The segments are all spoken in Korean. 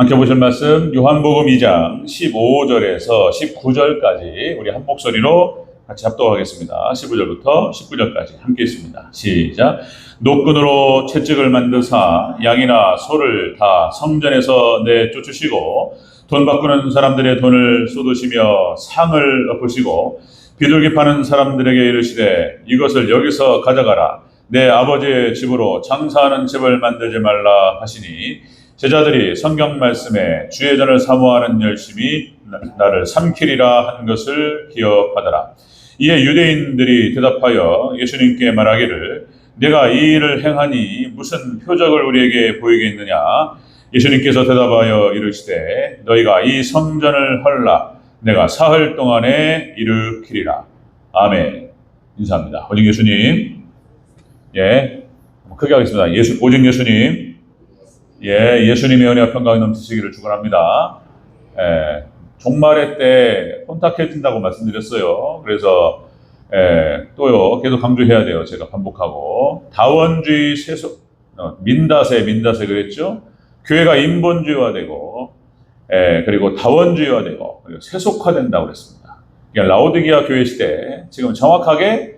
함께 보실 말씀 요한복음 2장 15절에서 19절까지 우리 한 목소리로 같이 합독하겠습니다. 15절부터 19절까지 함께 있습니다. 시작. 노끈으로 채찍을 만드사 양이나 소를 다 성전에서 내쫓으시고 돈 바꾸는 사람들의 돈을 쏟으시며 상을 엎으시고 비둘기 파는 사람들에게 이르시되 이것을 여기서 가져가라. 내 아버지의 집으로 장사하는 집을 만들지 말라 하시니 제자들이 성경 말씀에 주의 전을 사모하는 열심이 나를 삼키리라 한 것을 기억하더라. 이에 유대인들이 대답하여 예수님께 말하기를 내가 이 일을 행하니 무슨 표적을 우리에게 보이겠느냐. 예수님께서 대답하여 이르시되 너희가 이 성전을 헐라. 내가 사흘 동안에 일으키리라. 아멘. 인사합니다. 오직 예수님. 예, 크게 하겠습니다. 오직 예수님. 예, 예수님의 은혜와 평강이 넘치시기를 축원합니다. 예, 종말의 때 혼탁해진다고 말씀드렸어요. 그래서 또요 계속 강조해야 돼요. 제가 반복하고 다원주의 민다세 그랬죠. 교회가 인본주의화되고 그리고 다원주의화되고 그리고 세속화된다고 그랬습니다. 그러니까 라오디게아 교회 시대 지금 정확하게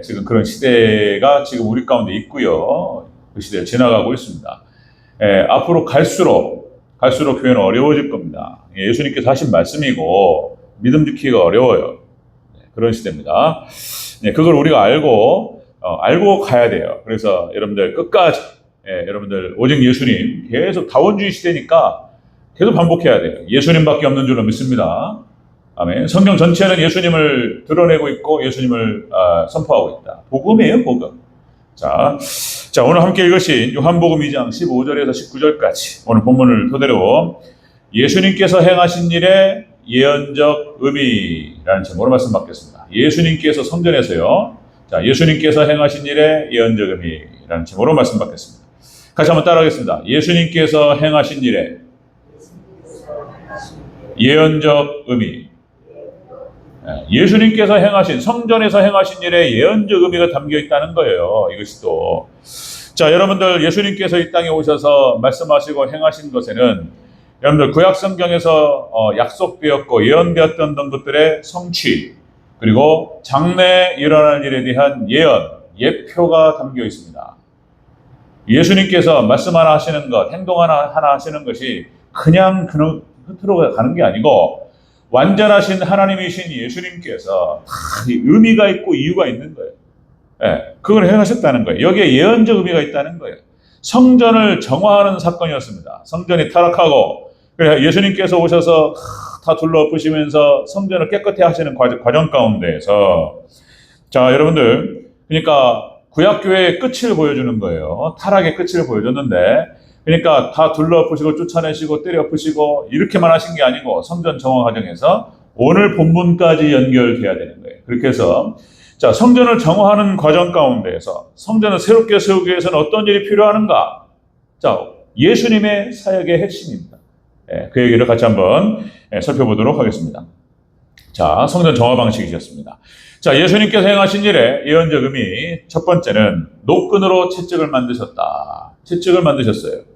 지금 그런 시대가 지금 우리 가운데 있고요. 그 시대를 지나가고 있습니다. 앞으로 갈수록 교회는 어려워질 겁니다. 예수님께서 하신 말씀이고 믿음 지키기가 어려워요. 그런 시대입니다. 그걸 우리가 알고 가야 돼요. 그래서 여러분들 끝까지 여러분들 오직 예수님 계속 다원주의 시대니까 계속 반복해야 돼요. 예수님밖에 없는 줄로 믿습니다. 아멘. 성경 전체는 예수님을 드러내고 있고 예수님을 선포하고 있다. 복음이에요, 복음. 자, 오늘 함께 읽으신 요한복음 2장 15절에서 19절까지 오늘 본문을 토대로 예수님께서 행하신 일의 예언적 의미라는 제목으로 말씀 받겠습니다. 예수님께서 성전에서요. 자, 예수님께서 행하신 일의 예언적 의미라는 제목으로 말씀 받겠습니다. 같이 한번 따라하겠습니다. 예수님께서 행하신 일의 예언적 의미. 예수님께서 행하신 성전에서 행하신 일에 예언적 의미가 담겨 있다는 거예요. 이것이 또 자, 여러분들 예수님께서 이 땅에 오셔서 말씀하시고 행하신 것에는 여러분들 구약 성경에서 약속되었고 예언되었던 것들의 성취 그리고 장래에 일어날 일에 대한 예표가 담겨 있습니다. 예수님께서 말씀 하나 하시는 것, 행동 하나 하시는 것이 그냥 흐트러 가는 게 아니고 완전하신 하나님이신 예수님께서 다 의미가 있고 이유가 있는 거예요. 그걸 행하셨다는 거예요. 여기에 예언적 의미가 있다는 거예요. 성전을 정화하는 사건이었습니다. 성전이 타락하고 그래서 예수님께서 오셔서 다 둘러엎으시면서 성전을 깨끗해 하시는 과정 가운데에서 자, 여러분들 그러니까 구약교회의 끝을 보여주는 거예요. 타락의 끝을 보여줬는데 그러니까 다 둘러엎으시고 쫓아내시고 때려엎으시고 이렇게만 하신 게 아니고 성전 정화 과정에서 오늘 본문까지 연결돼야 되는 거예요. 그렇게 해서 자, 성전을 정화하는 과정 가운데에서 성전을 새롭게 세우기 위해서는 어떤 일이 필요한가? 자, 예수님의 사역의 핵심입니다. 그 얘기를 같이 한번 살펴보도록 하겠습니다. 자, 성전 정화 방식이셨습니다. 자, 예수님께서 행하신 일의 예언적 의미 첫 번째는 노끈으로 채찍을 만드셨다. 채찍을 만드셨어요.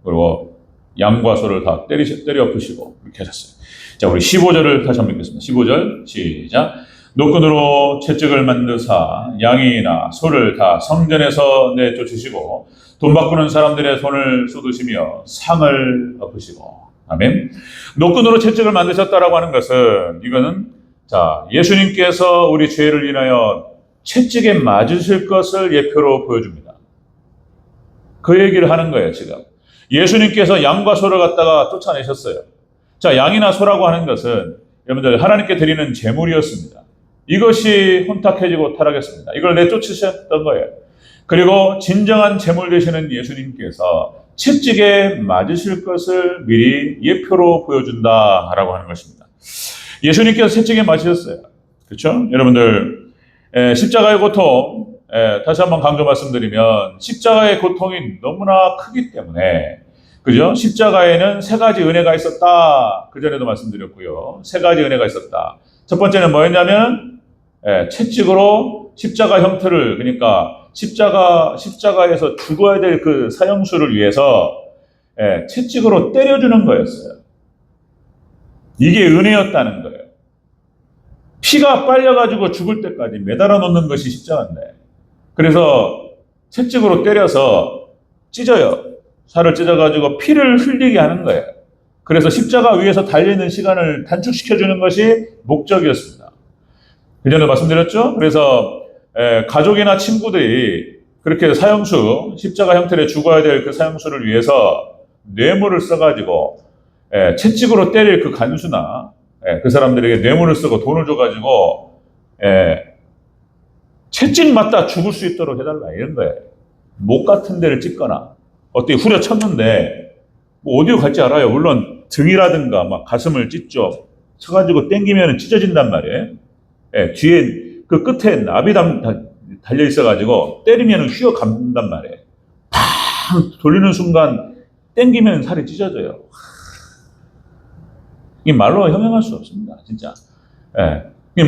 그리고 양과 소를 다 때려 엎으시고 이렇게 하셨어요. 자, 우리 15절을 다시 한번 읽겠습니다. 15절 시작. 노끈으로 채찍을 만드사 양이나 소를 다 성전에서 내쫓으시고 돈 바꾸는 사람들의 손을 쏟으시며 상을 엎으시고 아멘. 노끈으로 채찍을 만드셨다라고 하는 것은 이거는 자, 예수님께서 우리 죄를 인하여 채찍에 맞으실 것을 예표로 보여줍니다. 그 얘기를 하는 거예요, 지금. 예수님께서 양과 소를 갖다가 쫓아내셨어요. 자, 양이나 소라고 하는 것은 여러분들 하나님께 드리는 제물이었습니다. 이것이 혼탁해지고 타락했습니다. 이걸 내쫓으셨던 거예요. 그리고 진정한 제물 되시는 예수님께서 채찍에 맞으실 것을 미리 예표로 보여준다라고 하는 것입니다. 예수님께서 채찍에 맞으셨어요. 그렇죠? 여러분들 십자가의 고통 다시 한번 강조 말씀드리면 십자가의 고통이 너무나 크기 때문에 그죠? 십자가에는 세 가지 은혜가 있었다. 그전에도 말씀드렸고요. 세 가지 은혜가 있었다. 첫 번째는 뭐였냐면 채찍으로 십자가 형태를 그러니까 십자가에서 죽어야 될 그 사형수를 위해서 채찍으로 때려주는 거였어요. 이게 은혜였다는 거예요. 피가 빨려가지고 죽을 때까지 매달아 놓는 것이 십자가인데, 그래서 채찍으로 때려서 찢어요. 살을 찢어가지고 피를 흘리게 하는 거예요. 그래서 십자가 위에서 달려있는 시간을 단축시켜주는 것이 목적이었습니다. 그 전에 말씀드렸죠? 그래서 가족이나 친구들이 그렇게 사형수, 십자가 형태로 죽어야 될 그 사형수를 위해서 뇌물을 써가지고 채찍으로 때릴 그 간수나 그 사람들에게 뇌물을 쓰고 돈을 줘가지고 채찍 맞다 죽을 수 있도록 해달라 이런 거예요. 목 같은 데를 찢거나 어떻게 후려쳤는데 뭐 어디로 갈지 알아요. 물론 등이라든가 막 가슴을 찢죠. 쳐가지고 당기면 찢어진단 말이에요. 뒤에 그 끝에 나비 달려 있어가지고 때리면 휘어간단 말이에요. 팍 돌리는 순간 당기면 살이 찢어져요. 이 말로 형용할 수 없습니다, 진짜.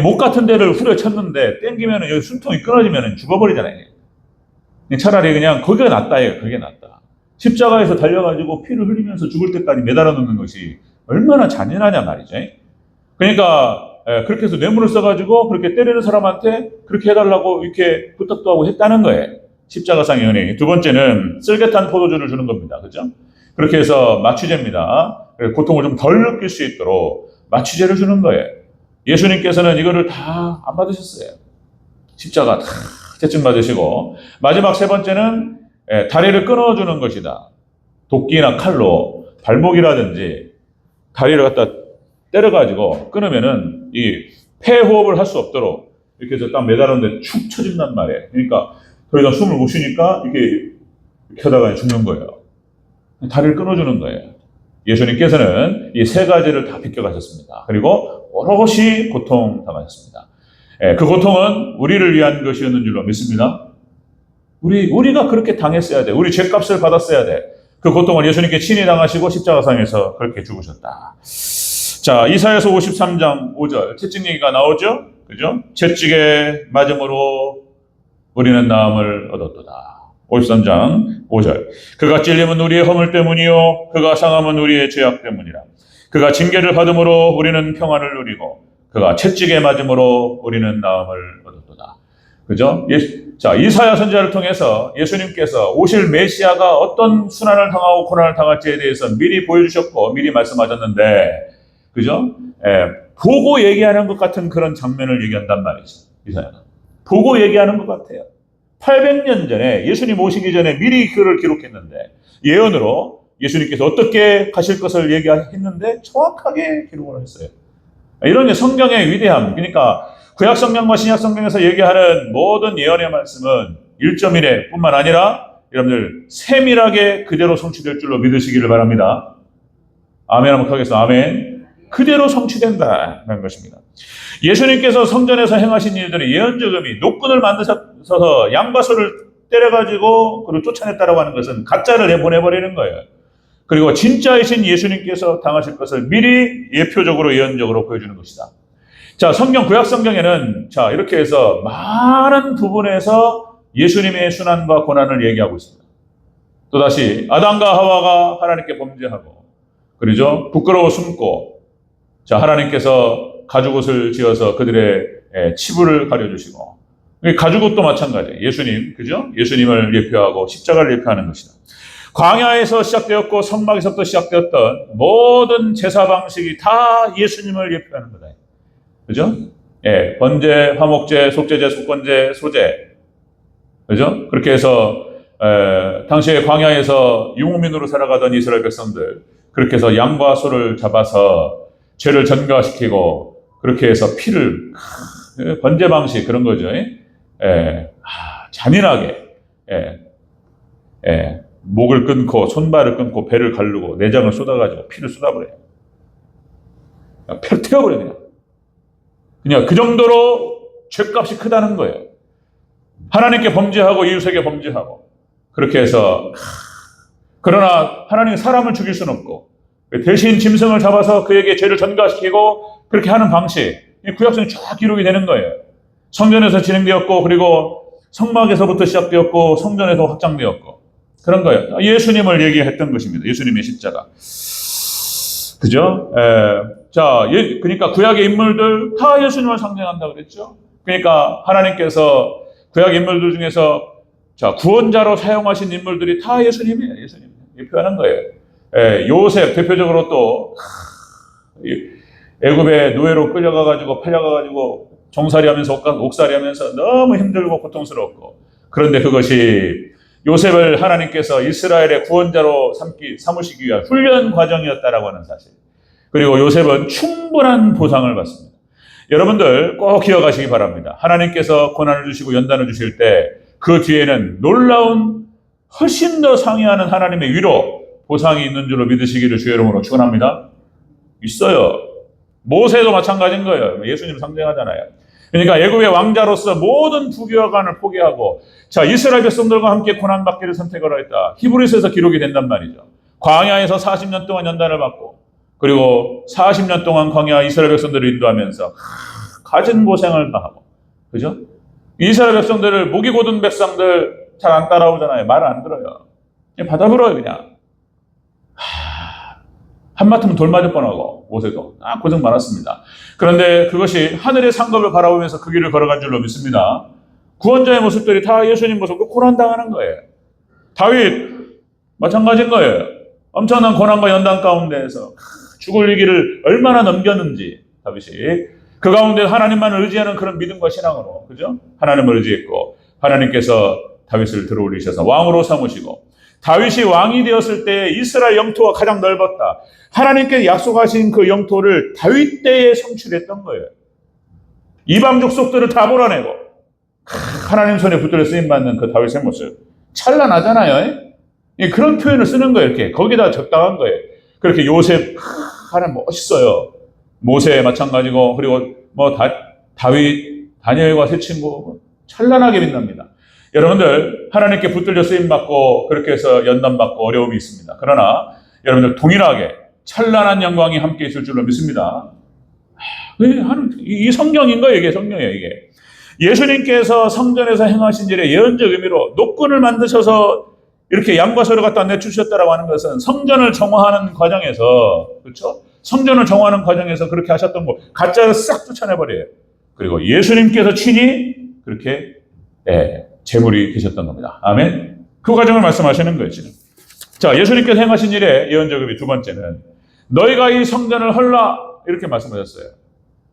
목 같은 데를 후려쳤는데 당기면 여기 숨통이 끊어지면 죽어버리잖아요. 차라리 그냥 거기가 낫다, 그게 낫다. 십자가에서 달려가지고 피를 흘리면서 죽을 때까지 매달아 놓는 것이 얼마나 잔인하냐 말이죠. 그러니까 그렇게 해서 뇌물을 써가지고 그렇게 때리는 사람한테 그렇게 해달라고 이렇게 부탁도 하고 했다는 거예요. 십자가상의 은혜. 두 번째는 쓸개탄 포도주를 주는 겁니다. 그죠? 그렇게 해서 마취제입니다. 고통을 좀 덜 느낄 수 있도록 마취제를 주는 거예요. 예수님께서는 이거를 다 안 받으셨어요. 십자가 다 채찍 맞으시고, 마지막 세 번째는 다리를 끊어주는 것이다. 도끼나 칼로 발목이라든지 다리를 갖다 때려가지고 끊으면은 이 폐호흡을 할 수 없도록 이렇게 해서 딱 매달았는데 축 쳐진단 말이에요. 그러니까 더 이상 숨을 못 쉬니까 이렇게 하다가 죽는 거예요. 다리를 끊어주는 거예요. 예수님께서는 이 세 가지를 다 비껴가셨습니다. 그리고 오롯이 고통 당하셨습니다. 그 고통은 우리를 위한 것이었는 줄로 믿습니다. 우리가 그렇게 당했어야 돼. 우리 죄값을 받았어야 돼. 그 고통을 예수님께 친히 당하시고 십자가상에서 그렇게 죽으셨다. 자, 이사야서 53장 5절 채찍 얘기가 나오죠? 그죠? 채찍에 맞음으로 우리는 나음을 얻었도다. 53장 5절. 그가 찔림은 우리의 허물 때문이요 그가 상함은 우리의 죄악 때문이라. 그가 징계를 받음으로 우리는 평안을 누리고 그가 채찍에 맞음으로 우리는 나음을 얻었도다. 그죠? 자, 이사야 선지자를 통해서 예수님께서 오실 메시아가 어떤 순환을 당하고 고난을 당할지에 대해서 미리 보여주셨고 미리 말씀하셨는데, 그죠? 보고 얘기하는 것 같은 그런 장면을 얘기한단 말이죠. 이사야는 보고 얘기하는 것 같아요. 800년 전에 예수님 오시기 전에 미리 그를 기록했는데 예언으로 예수님께서 어떻게 가실 것을 얘기했는데 정확하게 기록을 했어요. 이런 성경의 위대함, 그러니까 구약 성경과 신약 성경에서 얘기하는 모든 예언의 말씀은 1.1회 뿐만 아니라 여러분들 세밀하게 그대로 성취될 줄로 믿으시기를 바랍니다. 아멘 한번 하겠습니다. 아멘. 그대로 성취된다는 것입니다. 예수님께서 성전에서 행하신 일들이 예언적 의미, 노끈을 만드셔서 양과 소를 때려가지고 그리고 쫓아냈다라고 하는 것은 가짜를 내보내버리는 거예요. 그리고 진짜이신 예수님께서 당하실 것을 미리 예표적으로 예언적으로 보여주는 것이다. 자, 성경 구약 성경에는 자 이렇게 해서 많은 부분에서 예수님의 순환과 고난을 얘기하고 있습니다. 또다시 아담과 하와가 하나님께 범죄하고, 그러죠? 부끄러워 숨고, 자 하나님께서 가죽옷을 지어서 그들의 치부를 가려주시고, 가죽옷도 마찬가지예요. 예수님, 그죠? 예수님을 예표하고 십자가를 예표하는 것이다. 광야에서 시작되었고 성막에서부터 시작되었던 모든 제사 방식이 다 예수님을 예표하는 거다. 그죠? 번제, 화목제, 속죄제, 속건제, 소제. 그죠? 그렇게 해서 당시에 광야에서 유목민으로 살아가던 이스라엘 백성들, 그렇게 해서 양과 소를 잡아서 죄를 전가시키고 그렇게 해서 피를 번제 방식 그런 거죠. 잔인하게 목을 끊고 손발을 끊고 배를 가르고 내장을 쏟아가지고 피를 쏟아버려요. 펴 태워버려요. 그냥 그 정도로 죄값이 크다는 거예요. 하나님께 범죄하고 이웃에게 범죄하고 그렇게 해서, 그러나 하나님은 사람을 죽일 수는 없고 대신 짐승을 잡아서 그에게 죄를 전가시키고 그렇게 하는 방식, 구약성이 쫙 기록이 되는 거예요. 성전에서 진행되었고 그리고 성막에서부터 시작되었고 성전에서 확장되었고, 그런 거예요. 예수님을 얘기했던 것입니다. 예수님의 십자가. 그죠? 자, 그러니까 구약의 인물들 다 예수님을 상징한다고 그랬죠? 그러니까 하나님께서 구약 인물들 중에서 자, 구원자로 사용하신 인물들이 다 예수님이에요. 예수님. 표현한 거예요. 요셉 대표적으로 또 애굽에 노예로 끌려가가지고 팔려가가지고 종살이하면서 옥살이하면서 너무 힘들고 고통스럽고 그런데 그것이 요셉을 하나님께서 이스라엘의 구원자로 삼으시기 위한 훈련 과정이었다라고 하는 사실. 그리고 요셉은 충분한 보상을 받습니다. 여러분들 꼭 기억하시기 바랍니다. 하나님께서 고난을 주시고 연단을 주실 때 그 뒤에는 놀라운 훨씬 더 상회하는 하나님의 위로 보상이 있는 줄로 믿으시기를 주의 이름으로 축원합니다. 있어요. 모세도 마찬가지인 거예요. 예수님 상징하잖아요. 그러니까 애굽의 왕자로서 모든 부귀영화를 포기하고 자 이스라엘 백성들과 함께 고난받기를 선택을 했다. 히브리서에서 기록이 된단 말이죠. 광야에서 40년 동안 연단을 받고 그리고 40년 동안 광야 이스라엘 백성들을 인도하면서 가진 고생을 다하고 그죠? 이스라엘 백성들을 목이 고든 백성들 잘 안 따라오잖아요. 말을 안 들어요. 그냥 받아들어요 그냥. 한마트면 돌 맞을 뻔하고 모세도 고생 많았습니다. 그런데 그것이 하늘의 상급을 바라보면서 그 길을 걸어간 줄로 믿습니다. 구원자의 모습들이 다 예수님 모습으로 고난당하는 거예요. 다윗 마찬가지인 거예요. 엄청난 고난과 연단 가운데에서 죽을 길을 얼마나 넘겼는지 다윗이 그 가운데 하나님만을 의지하는 그런 믿음과 신앙으로 그죠? 하나님을 의지했고 하나님께서 다윗을 들어올리셔서 왕으로 삼으시고 다윗이 왕이 되었을 때 이스라엘 영토가 가장 넓었다. 하나님께 약속하신 그 영토를 다윗 때에 성취했던 거예요. 이방 족속들을 다 몰아내고 하나님 손에 붙들려 쓰임받는 그 다윗의 모습 찬란하잖아요. 그런 표현을 쓰는 거예요. 이렇게 거기다 적당한 거예요. 그렇게 요셉 하나님 멋있어요. 모세 마찬가지고 그리고 뭐 다윗 다니엘과 세 친구 찬란하게 빛납니다. 여러분들 하나님께 붙들려 쓰임받고 그렇게 해서 연단받고 어려움이 있습니다. 그러나 여러분들 동일하게 찬란한 영광이 함께 있을 줄로 믿습니다. 이 성경인 거예요. 이게 성경이에요. 이게 예수님께서 성전에서 행하신 일의 예언적 의미로 노끈을 만드셔서 이렇게 양과 소를 갖다 내주셨다라고 하는 것은 성전을 정화하는 과정에서 그렇죠? 성전을 정화하는 과정에서 그렇게 하셨던 거 가짜를 싹 쫓아내버려요. 그리고 예수님께서 친히 그렇게 제물이 되셨던 겁니다. 아멘. 그 과정을 말씀하시는 거예요, 지금. 자, 예수님께서 행하신 일의 예언적 의미 두 번째는 너희가 이 성전을 헐라 이렇게 말씀하셨어요.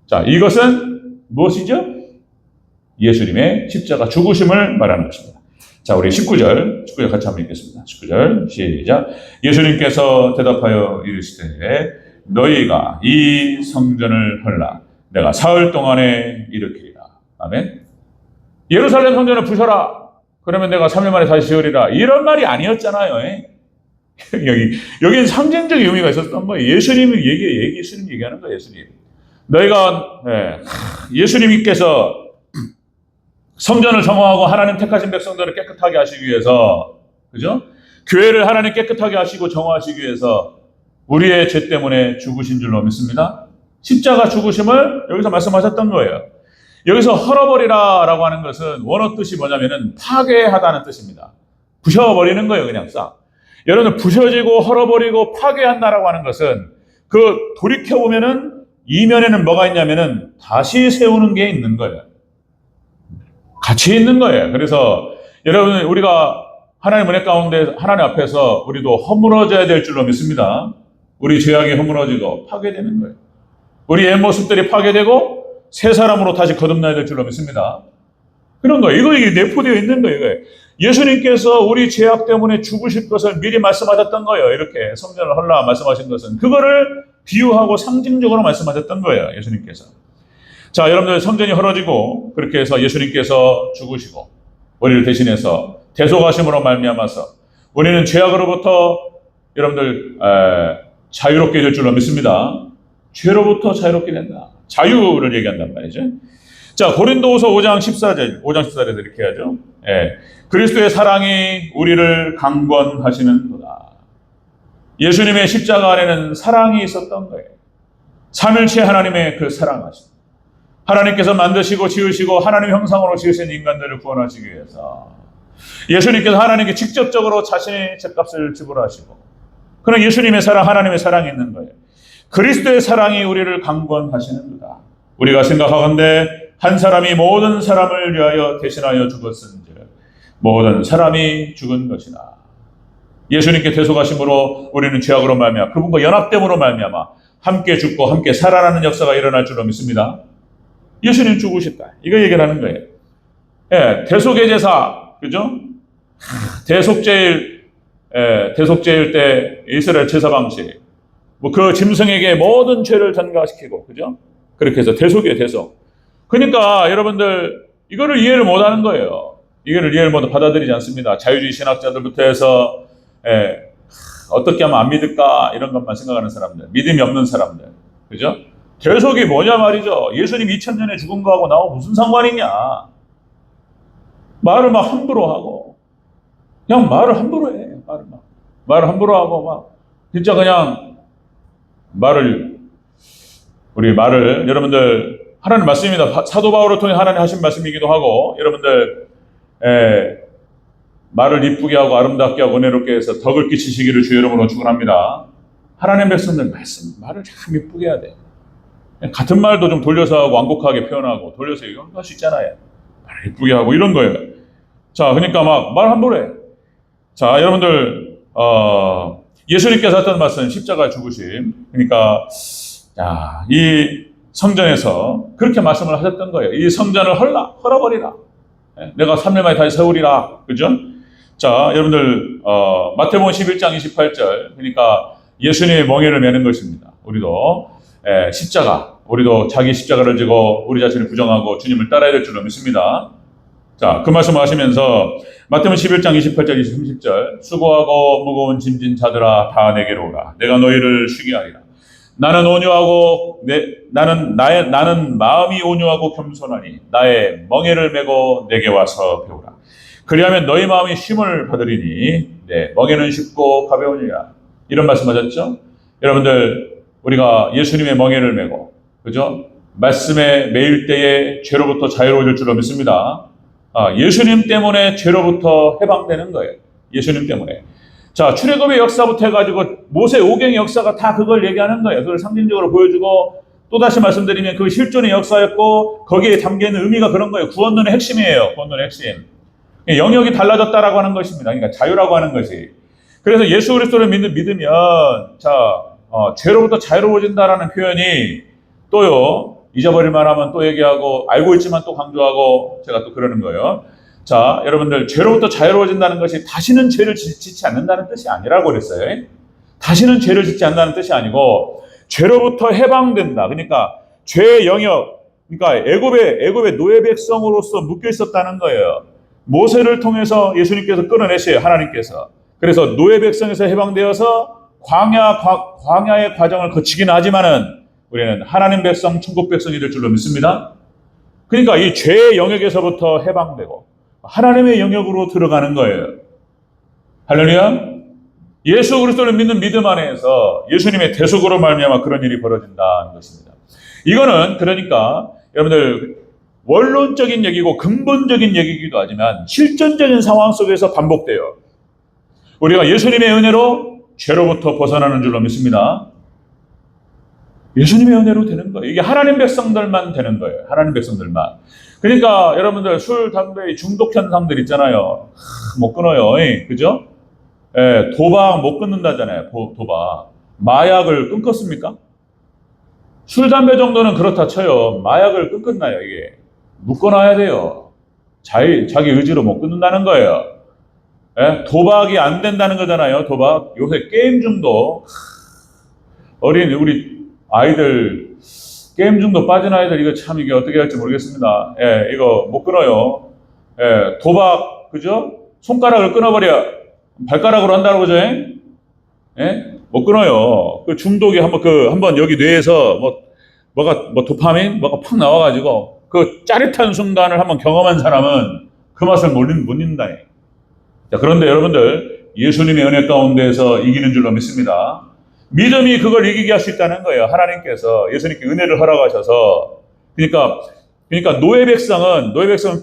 자, 이것은 무엇이죠? 예수님의 십자가 죽으심을 말하는 것입니다. 자, 우리 19절 같이 한번 읽겠습니다. 19절 시작. 예수님께서 대답하여 이르시되 너희가 이 성전을 헐라 내가 사흘 동안에 일으키리라. 아멘. 예루살렘 성전을 부셔라. 그러면 내가 3일 만에 다시 지으리라. 이런 말이 아니었잖아요. 여기는 상징적 의미가 있었던 거예요. 예수님 얘기하는 거예요. 예수님. 너희가 예수님께서 성전을 정화하고 하나님 택하신 백성들을 깨끗하게 하시기 위해서 그죠? 교회를 하나님 깨끗하게 하시고 정화하시기 위해서 우리의 죄 때문에 죽으신 줄로 믿습니다. 십자가 죽으심을 여기서 말씀하셨던 거예요. 여기서 헐어버리라 라고 하는 것은 원어 뜻이 뭐냐면은 파괴하다는 뜻입니다. 부셔버리는 거예요. 그냥 싹. 여러분 부셔지고 헐어버리고 파괴한다라고 하는 것은 그 돌이켜보면은 이면에는 뭐가 있냐면은 다시 세우는 게 있는 거예요. 같이 있는 거예요. 그래서 여러분 우리가 하나님 은혜 가운데 하나님 앞에서 우리도 허물어져야 될 줄로 믿습니다. 우리 죄악이 허물어지고 파괴되는 거예요. 우리 옛 모습들이 파괴되고 새 사람으로 다시 거듭나야 될 줄로 믿습니다. 그런 거예요. 이게 내포되어 있는 거예요. 이거. 예수님께서 우리 죄악 때문에 죽으실 것을 미리 말씀하셨던 거예요. 이렇게 성전을 헐라 말씀하신 것은 그거를 비유하고 상징적으로 말씀하셨던 거예요. 예수님께서. 자, 여러분들 성전이 헐어지고 그렇게 해서 예수님께서 죽으시고 우리를 대신해서 대속하심으로 말미암아서 우리는 죄악으로부터 여러분들 자유롭게 될 줄로 믿습니다. 죄로부터 자유롭게 된다. 자유를 얘기한단 말이죠. 자, 고린도후서 5장 14절에서 이렇게 하죠. 그리스도의 사랑이 우리를 강권하시는도다. 예수님의 십자가 안에는 사랑이 있었던 거예요. 삼일체 하나님의 그 사랑하심. 하나님께서 만드시고 지으시고 하나님 형상으로 지으신 인간들을 구원하시기 위해서 예수님께서 하나님께 직접적으로 자신의 죗값을 지불하시고, 그런 예수님의 사랑, 하나님의 사랑이 있는 거예요. 그리스도의 사랑이 우리를 강권하시는 거다. 우리가 생각하건대 한 사람이 모든 사람을 위하여 대신하여 죽었은즉 모든 사람이 죽은 것이나, 예수님께 대속하심으로 우리는 죄악으로 말미암아 그분과 연합됨으로 말미암아 함께 죽고 함께 살아나는 역사가 일어날 줄로 믿습니다. 예수님 죽으셨다, 이거 얘기를 하는 거예요. 예, 대속의 제사, 그죠? 대속제일 때 이스라엘 제사 방식, 뭐 그 짐승에게 모든 죄를 전가시키고, 그죠? 그렇게 해서 대속이에요, 대속. 그러니까 여러분들 이거를 이해를 못하는 거예요. 이거를 이해를 못 받아들이지 않습니다. 자유주의 신학자들부터 해서 어떻게 하면 안 믿을까 이런 것만 생각하는 사람들, 믿음이 없는 사람들, 그죠? 대속이 뭐냐 말이죠. 예수님 2000년에 죽은 거하고 나하고 무슨 상관이냐. 말을 막 함부로 하고, 그냥 말을 함부로 해. 말을 함부로 하고, 막 진짜 그냥 여러분들 하나님 말씀입니다. 사도 바울을 통해 하나님 하신 말씀이기도 하고, 여러분들 말을 이쁘게 하고 아름답게 하고 은혜롭게 해서 덕을 끼치시기를 주 이름으로 축원합니다. 하나님 백성들 말을 참 이쁘게 해야 돼. 같은 말도 좀 돌려서 하고 완곡하게 표현하고 돌려서 이거 할 수 있잖아요. 말 이쁘게 하고 이런 거예요. 자, 그러니까 막 말 함부로 해. 자, 여러분들 예수님께서 하셨던 말씀 십자가 죽으심. 그러니까 이 성전에서 그렇게 말씀을 하셨던 거예요. 이 성전을 헐어버리라. 내가 3일 만에 다시 세우리라. 그죠? 자, 여러분들 마태복음 11장 28절, 그러니까 예수님의 멍에를 매는 것입니다. 우리도 십자가, 우리도 자기 십자가를 지고 우리 자신을 부정하고 주님을 따라야 될 줄로 믿습니다. 자, 그 말씀을 하시면서 마태복음 11장 28절 30절, 수고하고 무거운 짐진 자들아 다 내게로 오라. 내가 너희를 쉬게 하리라. 나는 나는 마음이 온유하고 겸손하니 나의 멍에를 메고 내게 와서 배우라. 그리하면 너희 마음이 쉼을 받으리니 내 멍에는 쉽고 가벼우니라. 이런 말씀하셨죠? 여러분들, 우리가 예수님의 멍에를 메고, 그죠? 말씀에 매일 때에 죄로부터 자유로워질 줄로 믿습니다. 예수님 때문에 죄로부터 해방되는 거예요. 예수님 때문에. 자, 출애굽의 역사부터 해가지고 모세 오경의 역사가 다 그걸 얘기하는 거예요. 그걸 상징적으로 보여주고, 또다시 말씀드리면 그 실존의 역사였고 거기에 담겨있는 의미가 그런 거예요. 구원론의 핵심이에요. 구원론의 핵심. 영역이 달라졌다라고 하는 것입니다. 그러니까 자유라고 하는 것이. 그래서 예수 그리스도를 믿으면 죄로부터 자유로워진다라는 표현이 또요, 잊어버릴 만하면 또 얘기하고, 알고 있지만 또 강조하고, 제가 또 그러는 거예요. 자, 여러분들, 죄로부터 자유로워진다는 것이 다시는 죄를 짓지 않는다는 뜻이 아니라고 그랬어요. 다시는 죄를 짓지 않는다는 뜻이 아니고 죄로부터 해방된다. 그러니까 죄의 영역, 그러니까 애굽의 노예 백성으로서 묶여 있었다는 거예요. 모세를 통해서 예수님께서 끌어내셔요, 하나님께서. 그래서 노예 백성에서 해방되어서 광야의 과정을 거치긴 하지만은 우리는 하나님 백성, 천국 백성이 될 줄로 믿습니다. 그러니까 이 죄의 영역에서부터 해방되고 하나님의 영역으로 들어가는 거예요. 할렐루야. 예수 그리스도를 믿는 믿음 안에서 예수님의 대속으로 말미암아 그런 일이 벌어진다는 것입니다. 이거는 그러니까 여러분들 원론적인 얘기고 근본적인 얘기이기도 하지만 실전적인 상황 속에서 반복돼요. 우리가 예수님의 은혜로 죄로부터 벗어나는 줄로 믿습니다. 예수님의 은혜로 되는 거예요. 이게 하나님 백성들만 되는 거예요. 하나님 백성들만. 그러니까 여러분들 술, 담배, 중독 현상들 있잖아요. 못 끊어요. 그죠? 도박 못 끊는다잖아요. 도박. 마약을 끊겠습니까? 술, 담배 정도는 그렇다 쳐요. 마약을 끊겠나요, 이게? 묶어놔야 돼요. 자기 의지로 못 끊는다는 거예요. 도박이 안 된다는 거잖아요, 도박. 요새 게임 중독. 우리 아이들, 게임 중독 빠진 아이들, 이거 참 이게 어떻게 할지 모르겠습니다. 이거 못 끊어요. 도박, 그죠? 손가락을 끊어버려. 발가락으로 한다는 거죠, 못 끊어요. 그 중독이 한번 여기 뇌에서 도파민? 뭐가 팍 나와가지고, 그 짜릿한 순간을 한번 경험한 사람은 그 맛을 못 잊는다. 자, 그런데 여러분들, 예수님의 은혜 가운데에서 이기는 줄로 믿습니다. 믿음이 그걸 이기게 할 수 있다는 거예요. 하나님께서 예수님께 은혜를 허락하셔서. 그러니까 노예 백성은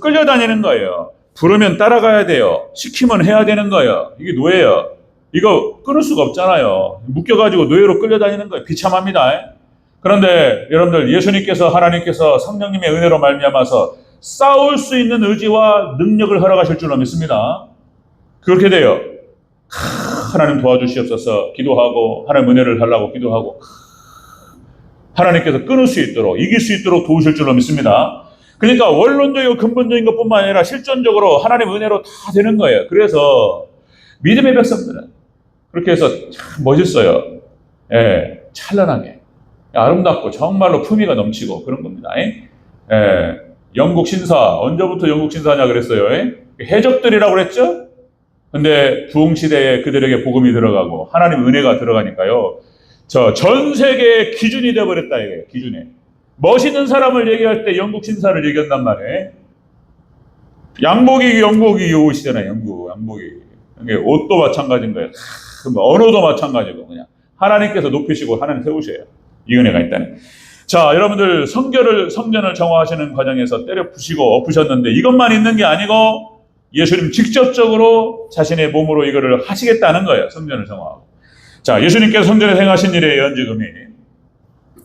끌려다니는 거예요. 부르면 따라가야 돼요. 시키면 해야 되는 거예요. 이게 노예예요. 이거 끊을 수가 없잖아요. 묶여가지고 노예로 끌려다니는 거예요. 비참합니다. 그런데 여러분들 예수님께서 하나님께서 성령님의 은혜로 말미암아서 싸울 수 있는 의지와 능력을 허락하실 줄로 믿습니다. 그렇게 돼요. 하나님 도와주시옵소서 기도하고 하나님 은혜를 달라고 기도하고 하나님께서 끊을 수 있도록 이길 수 있도록 도우실 줄로 믿습니다. 그러니까 원론적이고 근본적인 것뿐만 아니라 실존적으로 하나님의 은혜로 다 되는 거예요. 그래서 믿음의 백성들은 그렇게 해서 참 멋있어요. 예, 찬란하게 아름답고 정말로 품위가 넘치고 그런 겁니다. 영국 신사 언제부터 영국 신사냐 그랬어요. 해적들이라고 그랬죠. 근데 부흥시대에 그들에게 복음이 들어가고 하나님 은혜가 들어가니까요. 전 세계의 기준이 되어버렸다 이거예요. 기준에. 멋있는 사람을 얘기할 때 영국 신사를 얘기한단 말이에요. 양복이 옷이잖아요. 양복이. 옷도 마찬가지인 거예요. 언어도 마찬가지고 그냥 하나님께서 높이시고 하나님 세우셔요. 이 은혜가 있다는. 자, 여러분들 성전을 정화하시는 과정에서 때려 부시고 엎으셨는데 이것만 있는 게 아니고 예수님 직접적으로 자신의 몸으로 이거를 하시겠다는 거예요. 성전을 정화하고. 자, 예수님께서 성전에서 행하신 일의 연지금이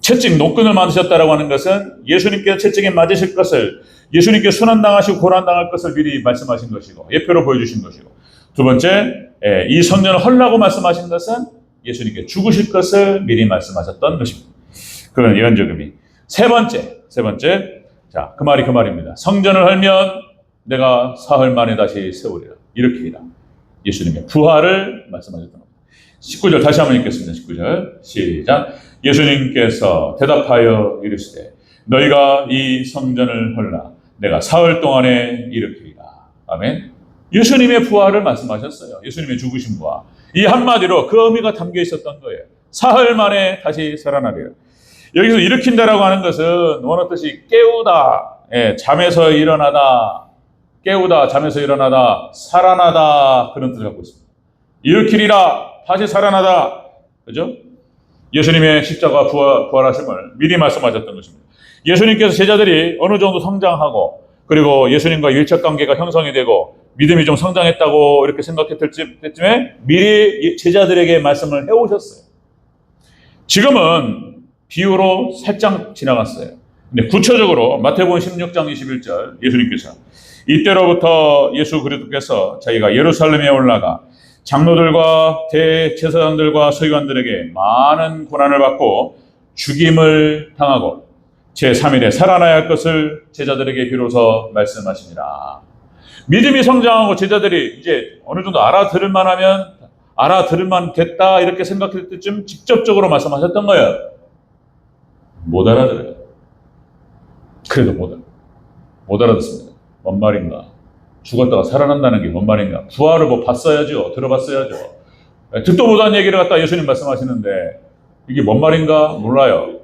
채찍 노끈을 만드셨다라고 하는 것은 예수님께서 채찍에 맞으실 것을 예수님께서 순환당하시고 고난당할 것을 미리 말씀하신 것이고 예표로 보여주신 것이고 두 번째 이 성전을 헐라고 말씀하신 것은 예수님께 죽으실 것을 미리 말씀하셨던 것입니다. 그런 예언적음이 세 번째 자, 그 말입니다. 성전을 헐면 내가 사흘 만에 다시 세우리라 이렇게이다. 예수님의 부활을 말씀하셨던 겁니다. 19절 다시 한번 읽겠습니다. 19절 시작. 예수님께서 대답하여 이르시되 너희가 이 성전을 헐라 내가 사흘 동안에 일으키리라. 아멘. 예수님의 부활을 말씀하셨어요. 예수님의 죽으심과 이 한마디로 그 의미가 담겨 있었던 거예요. 사흘 만에 다시 살아나리라. 여기서 일으킨다라고 하는 것은 원어 뜻이 깨우다, 잠에서 일어나다, 깨우다, 잠에서 일어나다, 살아나다 그런 뜻을 갖고 있습니다. 일으키리라, 다시 살아나다, 그죠? 예수님의 십자가 부활하심을 미리 말씀하셨던 것입니다. 예수님께서 제자들이 어느 정도 성장하고 그리고 예수님과 일적 관계가 형성이 되고 믿음이 좀 성장했다고 이렇게 생각했을 때쯤에 미리 제자들에게 말씀을 해오셨어요. 지금은 비유로 살짝 지나갔어요. 근데 구체적으로 마태복음 16장 21절 예수님께서 이때로부터 예수 그리스도께서 자기가 예루살렘에 올라가 장로들과 대제사장들과 서기관들에게 많은 고난을 받고 죽임을 당하고 제3일에 살아나야 할 것을 제자들에게 비로소 말씀하시니라. 믿음이 성장하고 제자들이 이제 어느 정도 알아들을 만 됐다 이렇게 생각할 때쯤 직접적으로 말씀하셨던 거예요. 못 알아들어요. 그래도 못 알아듣습니다. 뭔 말인가? 죽었다가 살아난다는 게 뭔 말인가? 부활을 봤어야죠. 들어봤어야죠. 듣도 못한 얘기를 갖다 예수님 말씀하시는데 이게 뭔 말인가? 몰라요.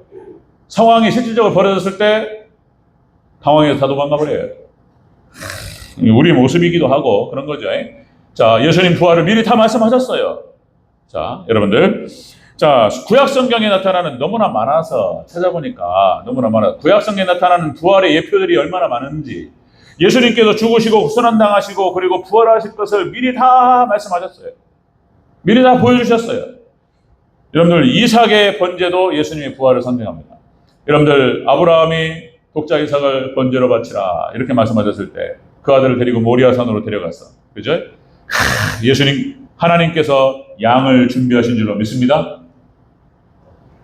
상황이 실질적으로 벌어졌을 때 당황해서 다 도망가버려요. 우리 모습이기도 하고 그런 거죠. 자, 예수님 부활을 미리 다 말씀하셨어요. 자, 여러분들. 자, 구약 성경에 나타나는 너무나 많아서 찾아보니까 너무나 많아. 구약 성경에 나타나는 부활의 예표들이 얼마나 많은지 예수님께서 죽으시고 순환당하시고 그리고 부활하실 것을 미리 다 말씀하셨어요. 미리 다 보여주셨어요. 여러분들 이삭의 번제도 예수님의 부활을 상징합니다. 여러분들 아브라함이 독자 이삭을 번제로 바치라 이렇게 말씀하셨을 때 그 아들을 데리고 모리아산으로 데려갔어. 그죠? 예수님 하나님께서 양을 준비하신 줄로 믿습니다.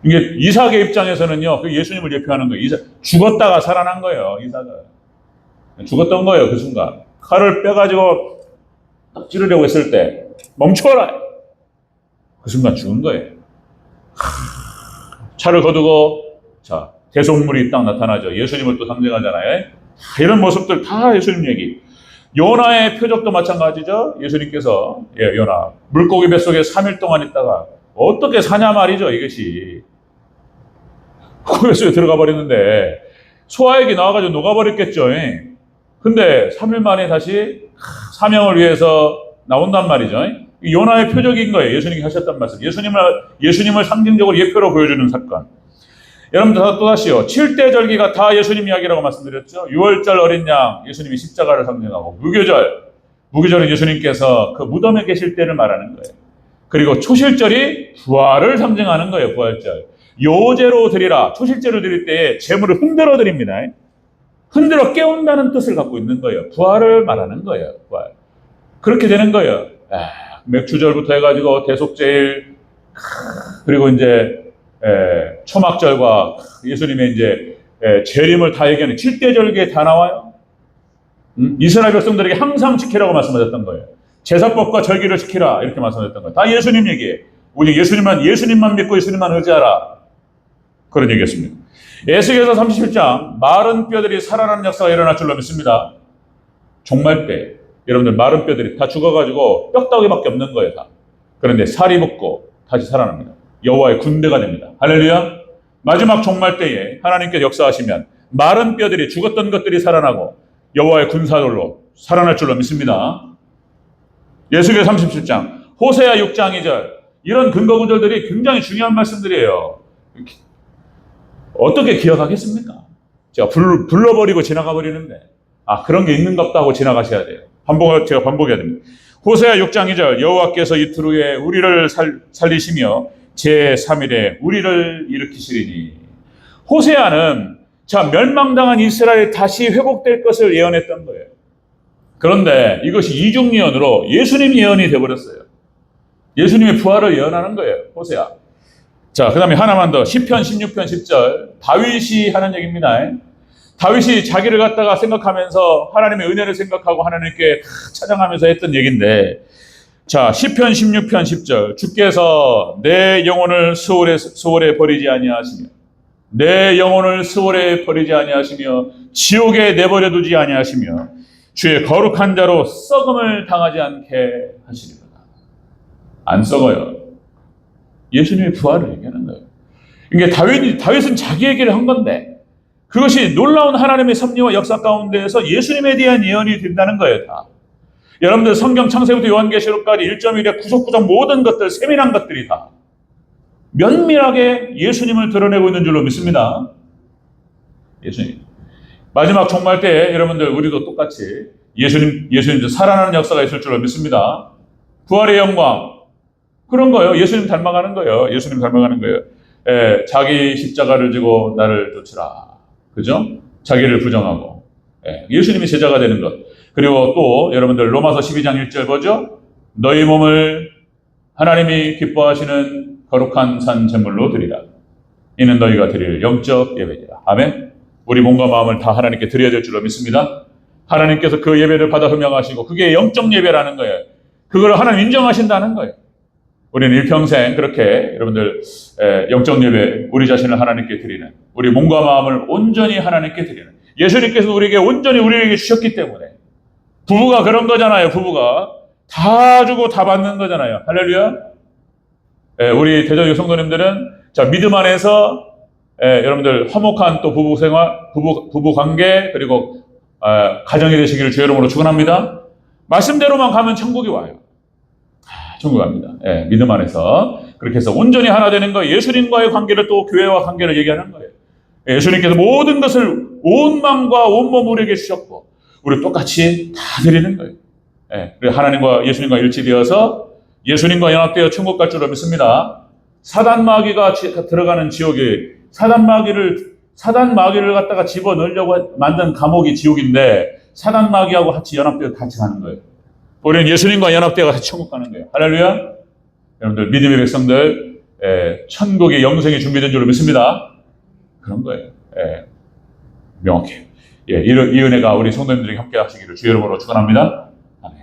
이게 이삭의 입장에서는요, 그 예수님을 예표하는 거예요. 죽었다가 살아난 거예요. 이삭은 죽었던 거예요. 그 순간 칼을 빼가지고 딱 찌르려고 했을 때 멈춰라. 그 순간 죽은 거예요. 차를 거두고 자 대속물이 딱 나타나죠. 예수님을 또 상징하잖아요. 이런 모습들 다 예수님 얘기. 요나의 표적도 마찬가지죠. 예수님께서 요나 물고기 뱃속에 3일 동안 있다가 어떻게 사냐 말이죠. 이것이 그 뱃속에 들어가 버리는데 소화액이 나와가지고 녹아버렸겠죠. 근데 3일 만에 다시 사명을 위해서 나온단 말이죠. 요나의 표적인 거예요. 예수님이 하셨단 말씀. 예수님을 상징적으로 예표로 보여주는 사건. 여러분들 또다시요. 7대 절기가 다 예수님 이야기라고 말씀드렸죠. 6월절 어린 양, 예수님이 십자가를 상징하고, 무교절은 예수님께서 그 무덤에 계실 때를 말하는 거예요. 그리고 초실절이 부활을 상징하는 거예요. 부활절. 요제로 드리라. 초실절을 드릴 때에 제물을 흔들어 드립니다. 흔들어 깨운다는 뜻을 갖고 있는 거예요. 부활을 말하는 거예요. 부활. 그렇게 되는 거예요. 맥주절부터 해가지고 대속제일, 그리고 이제 초막절과 예수님의 이제 재림을 다 얘기하는 7대 절기에 다 나와요. 이스라엘 백성들에게 항상 지키라고 말씀하셨던 거예요. 제사법과 절기를 지키라 이렇게 말씀하셨던 거예요. 다 예수님 얘기예요. 우리 예수님만 믿고 예수님만 의지하라. 그런 얘기였습니다. 에스겔서 37장 마른 뼈들이 살아나는 역사가 일어날 줄로 믿습니다. 종말 때 여러분들 마른 뼈들이 다 죽어가지고 뼈다귀밖에 없는 거예요. 다. 그런데 살이 붙고 다시 살아납니다. 여호와의 군대가 됩니다. 할렐루야. 마지막 종말 때에 하나님께서 역사하시면 마른 뼈들이 죽었던 것들이 살아나고 여호와의 군사들로 살아날 줄로 믿습니다. 예수겔 37장, 호세아 6장 2절 이런 근거 구절들이 굉장히 중요한 말씀들이에요. 어떻게 기억하겠습니까? 제가 불러버리고 지나가 버리는데 그런 게 있는갑다 하고 지나가셔야 돼요. 제가 반복해야 됩니다. 호세아 6장 2절 여호와께서 이틀 후에 우리를 살리시며 제3일에 우리를 일으키시리니. 호세아는 멸망당한 이스라엘이 다시 회복될 것을 예언했던 거예요. 그런데 이것이 이중 예언으로 예수님 예언이 되어버렸어요. 예수님의 부활을 예언하는 거예요. 호세아. 그 다음에 하나만 더. 시편 16편 10절 다윗이 하는 얘기입니다. 다윗이 자기를 갖다가 생각하면서 하나님의 은혜를 생각하고 하나님께 찬양하면서 했던 얘기인데, 시편 16편 10절 주께서 내 영혼을 수월에 버리지 아니하시며 내 영혼을 수월에 버리지 아니하시며 지옥에 내버려 두지 아니하시며 주의 거룩한 자로 썩음을 당하지 않게 하시리로다. 안 썩어요. 예수님의 부활을 얘기하는 거예요. 이게 다윗은 자기 얘기를 한 건데 그것이 놀라운 하나님의 섭리와 역사 가운데에서 예수님에 대한 예언이 된다는 거예요. 다. 여러분들 성경 창세부터 요한계시록까지 1.1에 구석구석 모든 것들, 세밀한 것들이 다 면밀하게 예수님을 드러내고 있는 줄로 믿습니다. 예수님. 마지막 종말 때 여러분들 우리도 똑같이 예수님 살아나는 역사가 있을 줄로 믿습니다. 부활의 영광. 그런 거예요. 예수님 닮아가는 거예요. 예수님 닮아가는 거예요. 자기 십자가를 지고 나를 쫓으라. 그죠? 자기를 부정하고. 예수님이 제자가 되는 것. 그리고 또 여러분들 로마서 12장 1절 보죠? 너희 몸을 하나님이 기뻐하시는 거룩한 산 제물로 드리라. 이는 너희가 드릴 영적 예배니라. 아멘. 우리 몸과 마음을 다 하나님께 드려야 될 줄로 믿습니다. 하나님께서 그 예배를 받아 흠양하시고 그게 영적 예배라는 거예요. 그걸 하나님 인정하신다는 거예요. 우리는 일평생 그렇게 여러분들 영적 예배, 우리 자신을 하나님께 드리는, 우리 몸과 마음을 온전히 하나님께 드리는, 예수님께서 우리에게 온전히 우리에게 주셨기 때문에 부부가 그런 거잖아요. 부부가 다 주고 다 받는 거잖아요. 할렐루야. 우리 대저육 성도님들은 믿음 안에서 여러분들 화목한 또 부부 생활, 부부 관계, 그리고 가정이 되시기를 주의 이름으로 축원합니다. 말씀대로만 가면 천국이 와요. 천국 갑니다. 믿음 안에서 그렇게 해서 온전히 하나 되는 거, 예수님과의 관계를 또 교회와 관계를 얘기하는 거예요. 예수님께서 모든 것을 온 마음과 온 몸 우리에게 주셨고 우리 똑같이 다 드리는 거예요. 그리고 하나님과 예수님과 일치되어서 예수님과 연합되어 천국 갈 줄로 믿습니다. 사단 마귀가 들어가는 지옥이 사단 마귀를 갖다가 집어 넣으려고 만든 감옥이 지옥인데 사단 마귀하고 같이 연합되어 같이 가는 거예요. 우리는 예수님과 연합되어 같이 천국 가는 거예요. 할렐루야. 여러분들 믿음의 백성들 천국의 영생이 준비된 줄로 믿습니다. 그런 거예요. 명확해요. 이 은혜가 우리 성도님들에게 함께 하시기를 주의 이름으로 축원합니다.